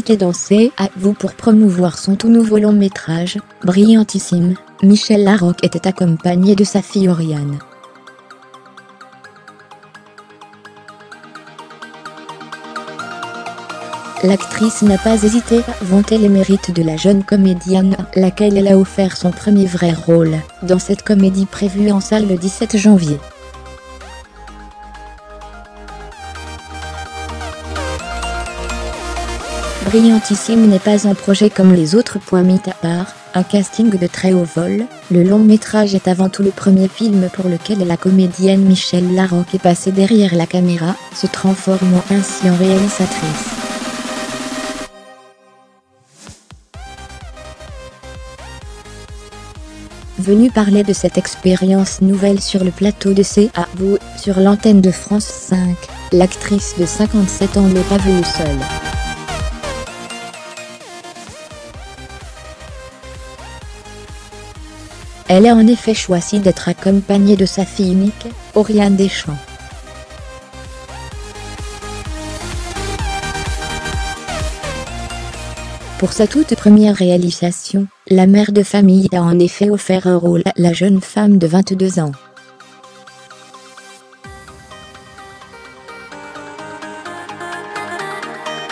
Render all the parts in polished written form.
invité dans C'est à vous pour promouvoir son tout nouveau long métrage, Brillantissime. Michel Larocque était accompagné de sa fille Oriane. L'actrice n'a pas hésité à vanter les mérites de la jeune comédienne, à laquelle elle a offert son premier vrai rôle, dans cette comédie prévue en salle le 17 janvier. Brillantissime n'est pas un projet comme les autres. Mis à part un casting de très haut vol, le long métrage est avant tout le premier film pour lequel la comédienne Michel Larocque est passée derrière la caméra, se transformant ainsi en réalisatrice. Venue parler de cette expérience nouvelle sur le plateau de C'est à vous, sur l'antenne de France 5, l'actrice de 57 ans n'est pas venue seule. Elle a en effet choisi d'être accompagnée de sa fille unique, Oriane Deschamps. Pour sa toute première réalisation, la mère de famille a en effet offert un rôle à la jeune femme de 22 ans.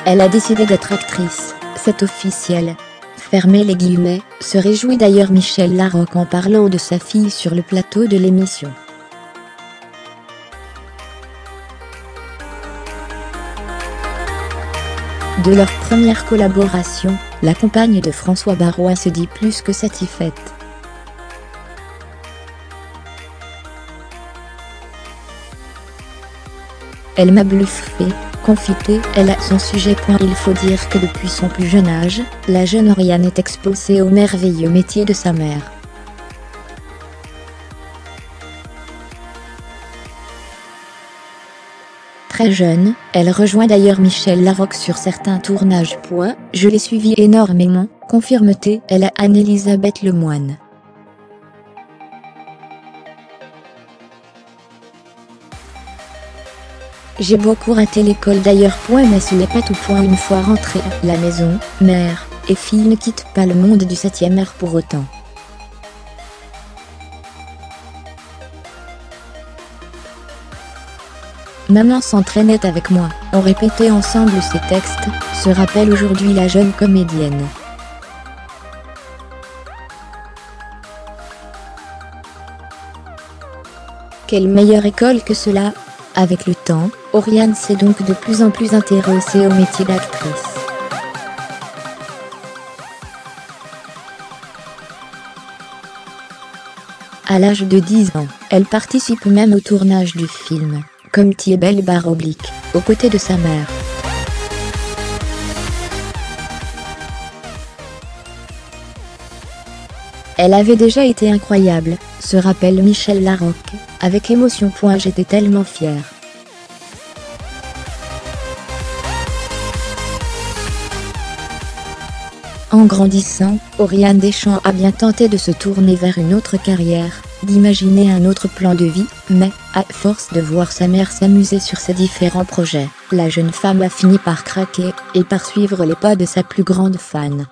Elle a décidé d'être actrice, c'est officiel. Fermez les guillemets, se réjouit d'ailleurs Michel Larocque en parlant de sa fille sur le plateau de l'émission. De leur première collaboration, la compagne de François Baroin se dit plus que satisfaite. Elle m'a bluffé, confité, elle a son sujet. Il faut dire que depuis son plus jeune âge, la jeune Oriane est exposée au merveilleux métier de sa mère. Très jeune, elle rejoint d'ailleurs Michel Larocque sur certains tournages. Je l'ai suivi énormément, confirme-t-elle à Anne-Elisabeth Lemoine. J'ai beaucoup raté l'école d'ailleurs. Mais ce n'est pas tout. Une fois rentrée à la maison, mère et fille ne quittent pas le monde du 7e art pour autant. Maman s'entraînait avec moi, on répétait ensemble ses textes, se rappelle aujourd'hui la jeune comédienne. Quelle meilleure école que cela? Avec le temps, Oriane s'est donc de plus en plus intéressée au métier d'actrice. À l'âge de 10 ans, elle participe même au tournage du film, comme Thiebel Baroblique, aux côtés de sa mère. Elle avait déjà été incroyable, se rappelle Michel Larocque, avec émotion. J'étais tellement fière. En grandissant, Oriane Deschamps a bien tenté de se tourner vers une autre carrière, d'imaginer un autre plan de vie, mais, à force de voir sa mère s'amuser sur ses différents projets, la jeune femme a fini par craquer, et par suivre les pas de sa plus grande fan.